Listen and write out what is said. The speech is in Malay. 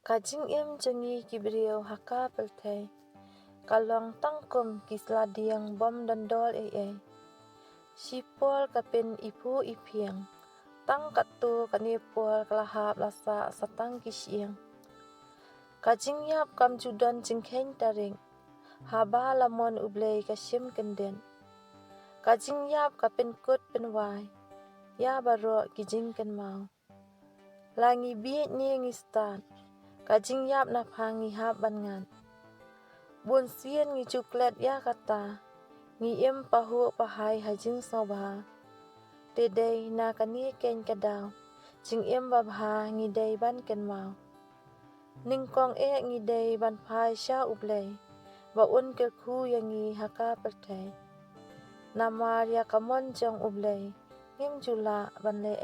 Kajing im jengi kibriu haka pelte. Kalong tangkum kisladiang bom dandol Sipol kapin ipu ipiang. Tang katu kanipol kelahap lasa satang kisiang. Kajing yap kam judan jingkhen taring. Haba lamon ublei kasim kenden. Kajing yap kapin kut penwai. Ya baro kijing ken mau. Langi biit ni ngistan. Kajing yap naphangi hap bangan. Bun sien ngi cuklet ya kata. Ngi im pahu pahai hajing sobha. Dedei na kani ken kadau. Jing im babha ngi dei ban ken mau. Ningkong ngi dei ban phai sya ublei. Ba un kerku yang ngi haka pertai. Namar ya kamon jong ublei. Ngim jula ban le